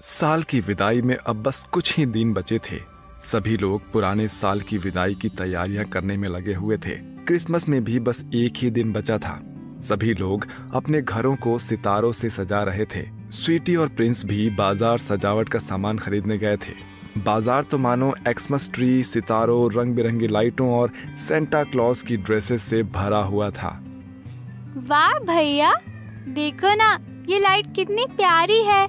साल की विदाई में अब बस कुछ ही दिन बचे थे। सभी लोग पुराने साल की विदाई की तैयारियां करने में लगे हुए थे। क्रिसमस में भी बस एक ही दिन बचा था। सभी लोग अपने घरों को सितारों से सजा रहे थे। स्वीटी और प्रिंस भी बाजार सजावट का सामान खरीदने गए थे। बाजार तो मानो एक्समस ट्री, सितारों, रंग बिरंगी लाइटों और सेंटा क्लॉज की ड्रेसेस से भरा हुआ था। वाह भैया, देखो ना, ये लाइट कितनी प्यारी है।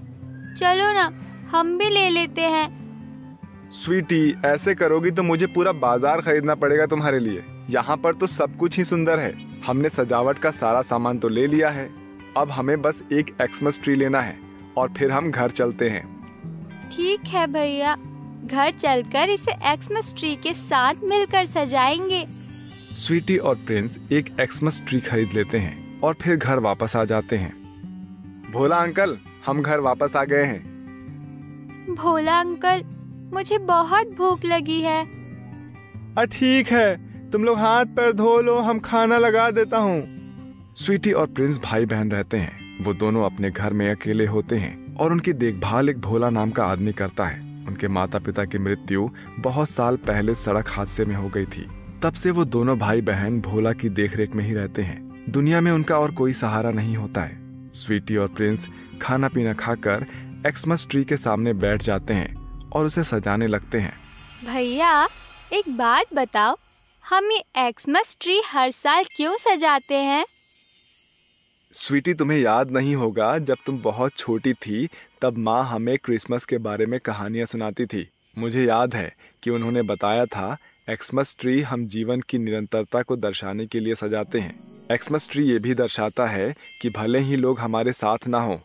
चलो ना, हम भी ले लेते हैं। स्वीटी, ऐसे करोगी तो मुझे पूरा बाजार खरीदना पड़ेगा तुम्हारे लिए। यहाँ पर तो सब कुछ ही सुंदर है। हमने सजावट का सारा सामान तो ले लिया है। अब हमें बस एक एक्समस ट्री लेना है और फिर हम घर चलते हैं। ठीक है भैया, घर चलकर इसे एक्समस ट्री के साथ मिलकर सजाएंगे। स्वीटी और प्रिंस एक एक्समस ट्री खरीद लेते हैं और फिर घर वापस आ जाते हैं। भोला अंकल, हम घर वापस आ गए हैं। भोला अंकल, मुझे बहुत भूख लगी है। ठीक है, तुम लोग हाथ पैर धो लो, हम खाना लगा देता हूँ। स्वीटी और प्रिंस भाई बहन रहते हैं। वो दोनों अपने घर में अकेले होते हैं और उनकी देखभाल एक भोला नाम का आदमी करता है। उनके माता पिता की मृत्यु बहुत साल पहले सड़क हादसे में हो गई थी। तब से वो दोनों भाई बहन भोला की देखरेख में ही रहते हैं। दुनिया में उनका और कोई सहारा नहीं होता है। स्वीटी और प्रिंस खाना पीना खाकर एक्समस ट्री के सामने बैठ जाते हैं और उसे सजाने लगते हैं। भैया, एक बात बताओ, हम ये एक्समस ट्री हर साल क्यों सजाते हैं? स्वीटी, तुम्हें याद नहीं होगा, जब तुम बहुत छोटी थी तब माँ हमें क्रिसमस के बारे में कहानियाँ सुनाती थी। मुझे याद है कि उन्होंने बताया था एक्समस ट्री हम जीवन की निरंतरता को दर्शाने के लिए सजाते हैं। एक्समस ट्री ये भी दर्शाता है कि भले ही लोग हमारे साथ ना हों,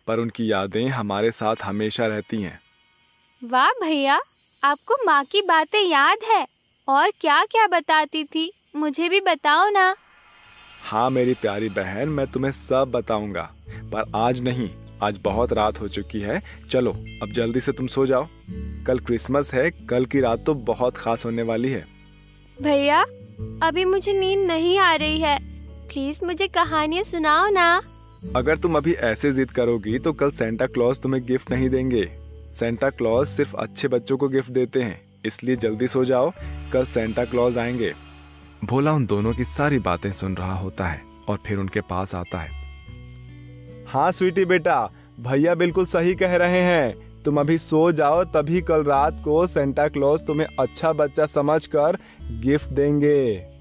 पर उनकी यादें हमारे साथ हमेशा रहती हैं। वाह भैया, आपको माँ की बातें याद है। और क्या क्या बताती थी, मुझे भी बताओ ना। हाँ मेरी प्यारी बहन, मैं तुम्हें सब बताऊंगा, पर आज नहीं। आज बहुत रात हो चुकी है। चलो अब जल्दी से तुम सो जाओ। कल क्रिसमस है। कल की रात तो बहुत खास होने वाली है। भैया, अभी मुझे नींद नहीं आ रही है। प्लीज मुझे कहानियाँ सुनाओ ना। अगर तुम अभी ऐसे जिद करोगी तो कल सेंटा क्लॉज तुम्हें गिफ्ट नहीं देंगे। सेंटा क्लॉज सिर्फ अच्छे बच्चों को गिफ्ट देते हैं, इसलिए जल्दी सो जाओ, कल सेंटा क्लॉज आएंगे। भोला उन दोनों की सारी बातें सुन रहा होता है और फिर उनके पास आता है। हाँ स्वीटी बेटा, भैया बिल्कुल सही कह रहे हैं। तुम अभी सो जाओ, तभी कल रात को सेंटा क्लॉज तुम्हें अच्छा बच्चा समझकर गिफ्ट देंगे।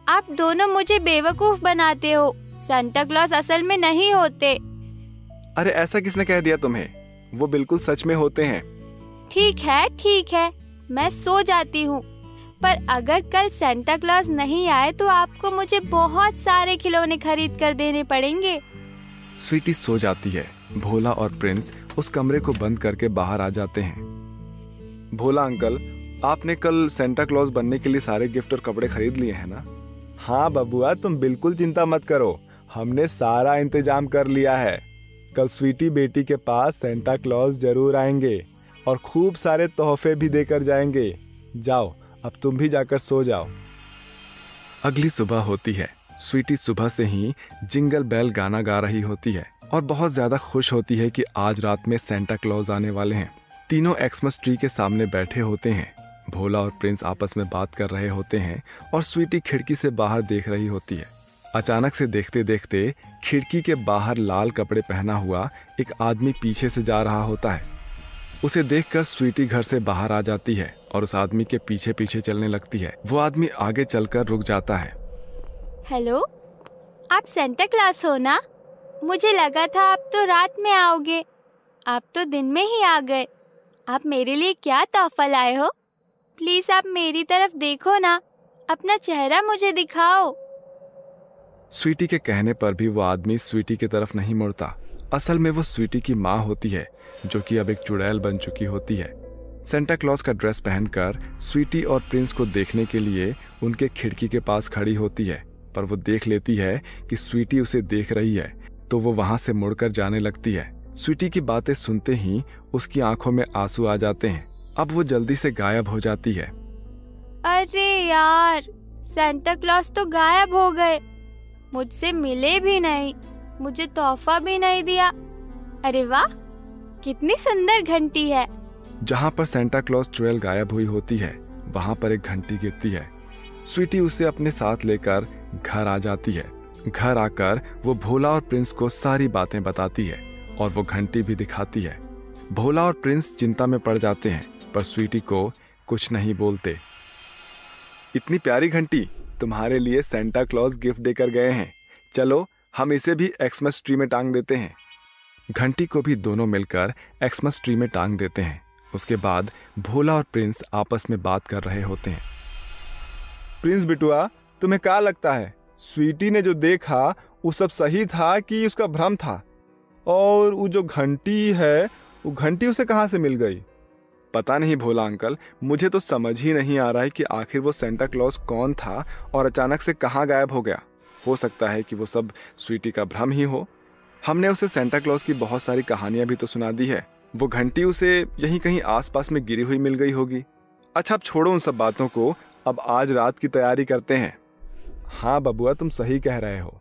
आप दोनों मुझे बेवकूफ बनाते हो। सेंटा क्लॉज असल में नहीं होते। अरे ऐसा किसने कह दिया तुम्हें? वो बिल्कुल सच में होते हैं। ठीक है, मैं सो जाती हूँ। पर अगर कल सेंटा क्लॉज नहीं आए तो आपको मुझे बहुत सारे खिलौने खरीद कर देने पड़ेंगे। स्वीटी सो जाती है। भोला और प्रिंस उस कमरे को बंद करके बाहर आ जाते हैं। भोला अंकल, आपने कल सेंटा क्लॉज बनने के लिए सारे गिफ्ट और कपड़े खरीद लिए हैं ना? हाँ बबुआ, तुम बिल्कुल चिंता मत करो, हमने सारा इंतजाम कर लिया है। कल स्वीटी बेटी के पास सेंटा क्लॉज जरूर आएंगे और खूब सारे तोहफे भी देकर जाएंगे। जाओ, अब तुम भी जाकर सो जाओ। अगली सुबह होती है। स्वीटी सुबह से ही जिंगल बेल गाना गा रही होती है और बहुत ज्यादा खुश होती है कि आज रात में सेंटा क्लॉज आने वाले हैं। तीनों एक्समस ट्री के सामने बैठे होते हैं। भोला और प्रिंस आपस में बात कर रहे होते हैं और स्वीटी खिड़की से बाहर देख रही होती है। अचानक से देखते देखते खिड़की के बाहर लाल कपड़े पहना हुआ एक आदमी पीछे से जा रहा होता है। उसे देखकर स्वीटी घर से बाहर आ जाती है और उस आदमी के पीछे पीछे चलने लगती है। वो आदमी आगे चलकर रुक जाता है। हेलो, आप सेंटा क्लॉज हो ना? मुझे लगा था आप तो रात में आओगे। आप तो दिन में ही आ गए। आप मेरे लिए क्या तोहफा लाए हो? प्लीज आप मेरी तरफ देखो ना, अपना चेहरा मुझे दिखाओ। स्वीटी के कहने पर भी वो आदमी स्वीटी की तरफ नहीं मुड़ता। असल में वो स्वीटी की माँ होती है, जो कि अब एक चुड़ैल बन चुकी होती है। सेंटा क्लॉज का ड्रेस पहनकर स्वीटी और प्रिंस को देखने के लिए उनके खिड़की के पास खड़ी होती है, पर वो देख लेती है कि स्वीटी उसे देख रही है, तो वो वहां से मुड़कर जाने लगती है। स्वीटी की बातें सुनते ही उसकी आंखों में आंसू आ जाते हैं। अब वो जल्दी से गायब हो जाती है। अरे यार, सेंटा क्लॉज तो गायब हो गए। मुझसे मिले भी नहीं, मुझे तोहफा भी नहीं दिया। अरे वाह, कितनी सुंदर घंटी है। जहाँ पर सेंटा क्लॉज चुड़ैल गायब हुई होती है वहाँ पर एक घंटी गिरती है। स्वीटी उसे अपने साथ लेकर घर आ जाती है। घर आकर वो भोला और प्रिंस को सारी बातें बताती है और वो घंटी भी दिखाती है। भोला और प्रिंस चिंता में पड़ जाते हैं पर स्वीटी को कुछ नहीं बोलते। इतनी प्यारी घंटी तुम्हारे लिए सेंटा क्लॉज गिफ्ट देकर गए हैं, चलो हम इसे भी एक्समस ट्री में टांग देते हैं। घंटी को भी दोनों मिलकर एक्समस ट्री में टांग देते हैं। उसके बाद भोला और प्रिंस आपस में बात कर रहे होते हैं। प्रिंस बिटुआ, तुम्हें क्या लगता है स्वीटी ने जो देखा वो सब सही था कि उसका भ्रम था? और वो जो घंटी है वो घंटी उसे कहाँ से मिल गई? पता नहीं भोला अंकल, मुझे तो समझ ही नहीं आ रहा है कि आखिर वो सेंटा क्लॉज कौन था और अचानक से कहाँ गायब हो गया। हो सकता है कि वो सब स्वीटी का भ्रम ही हो। हमने उसे सेंटा क्लॉज की बहुत सारी कहानियां भी तो सुना दी है। वो घंटी उसे यहीं कहीं आसपास में गिरी हुई मिल गई होगी। अच्छा अब छोड़ो उन सब बातों को, अब आज रात की तैयारी करते हैं। हाँ बबुआ, तुम सही कह रहे हो।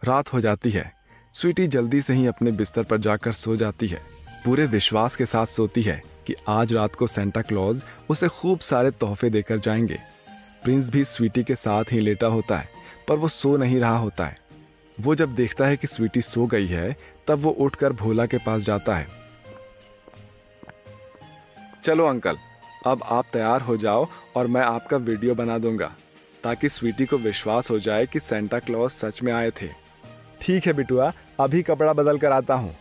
रात हो जाती है। स्वीटी जल्दी से ही अपने बिस्तर पर जाकर सो जाती है। पूरे विश्वास के साथ सोती है कि आज रात को सेंटा क्लॉज उसे खूब सारे तोहफे देकर जाएंगे। प्रिंस भी स्वीटी के साथ ही लेटा होता है पर वो सो नहीं रहा होता है। वो जब देखता है कि स्वीटी सो गई है तब वो उठकर भोला के पास जाता है। चलो अंकल, अब आप तैयार हो जाओ और मैं आपका वीडियो बना दूंगा ताकि स्वीटी को विश्वास हो जाए कि सेंटा क्लॉज सच में आए थे। ठीक है बिटुआ, अभी कपड़ा बदल कर आता हूँ।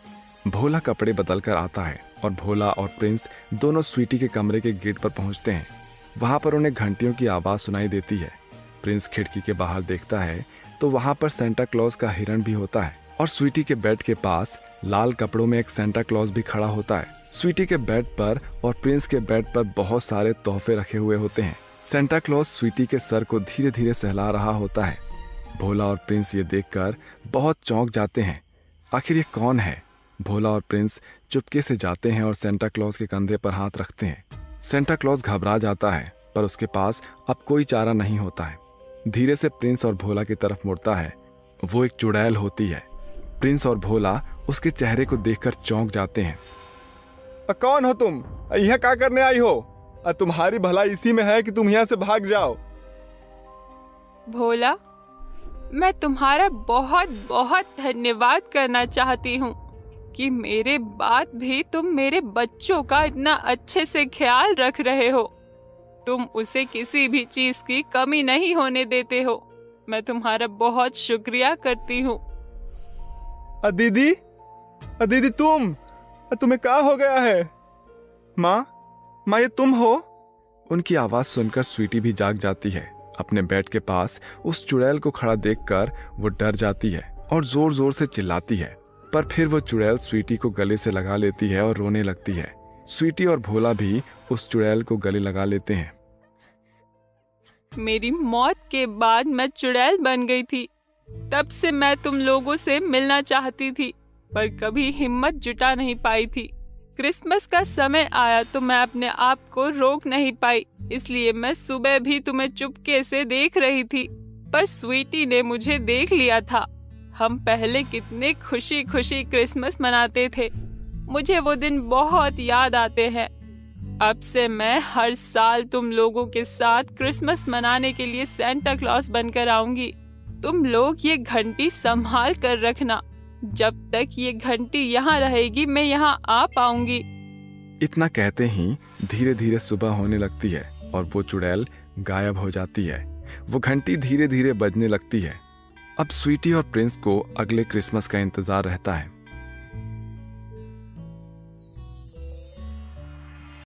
भोला कपड़े बदल कर आता है और भोला और प्रिंस दोनों स्वीटी के कमरे के गेट पर पहुंचते हैं। वहां पर उन्हें घंटियों की आवाज सुनाई देती है। प्रिंस खिड़की के बाहर देखता है तो वहां पर सेंटा क्लॉज का हिरण भी होता है और स्वीटी के बेड के पास लाल कपड़ों में एक सेंटा क्लॉज भी खड़ा होता है। स्वीटी के बेड पर और प्रिंस के बेड पर बहुत सारे तोहफे रखे हुए होते हैं। सेंटा क्लॉज स्वीटी के सर को धीरे धीरे सहला रहा होता है। भोला और प्रिंस ये देखकर बहुत चौंक जाते हैं। आखिर ये कौन है? भोला और प्रिंस चुपके से जाते हैं और सेंटा क्लॉज के कंधे पर हाथ रखते हैं। सेंटा क्लॉज घबरा जाता है पर उसके पास अब कोई चारा नहीं होता है। धीरे से प्रिंस और भोला की तरफ मुड़ता है। वो एक चुड़ैल होती है। प्रिंस और भोला उसके चेहरे को देखकर चौंक जाते हैं। कौन हो तुम? यहाँ क्या करने आई हो? तुम्हारी भलाई इसी में है कि तुम यहाँ से भाग जाओ। भोला, मैं तुम्हारा बहुत बहुत धन्यवाद करना चाहती हूँ कि मेरे बाद भी तुम मेरे बच्चों का इतना अच्छे से ख्याल रख रहे हो। तुम उसे किसी भी चीज की कमी नहीं होने देते हो। मैं तुम्हारा बहुत शुक्रिया करती हूँ। दीदी, दीदी तुम्हें क्या हो गया है? माँ, ये तुम हो? उनकी आवाज सुनकर स्वीटी भी जाग जाती है। अपने बेड के पास उस चुड़ैल को खड़ा देखकर वो डर जाती है और जोर जोर से चिल्लाती है। पर फिर वो चुड़ैल स्वीटी को गले से लगा लेती है और रोने लगती है। स्वीटी और भोला भी उस चुड़ैल को गले लगा लेते हैं। मेरी मौत के बाद मैं चुड़ैल बन गई थी। तब से मैं तुम लोगों से मिलना चाहती थी पर कभी हिम्मत जुटा नहीं पाई थी। क्रिसमस का समय आया तो मैं अपने आप को रोक नहीं पाई, इसलिए मैं सुबह भी तुम्हें चुपके से देख रही थी पर स्वीटी ने मुझे देख लिया था। हम पहले कितने खुशी खुशी क्रिसमस मनाते थे। मुझे वो दिन बहुत याद आते हैं। अब से मैं हर साल तुम लोगों के साथ क्रिसमस मनाने के लिए सेंटा क्लॉज बनकर आऊंगी। तुम लोग ये घंटी संभाल कर रखना। जब तक ये घंटी यहाँ रहेगी मैं यहाँ आ पाऊंगी। इतना कहते ही धीरे धीरे सुबह होने लगती है और वो चुड़ैल गायब हो जाती है। वो घंटी धीरे धीरे बजने लगती है। अब स्वीटी और प्रिंस को अगले क्रिसमस का इंतजार रहता है।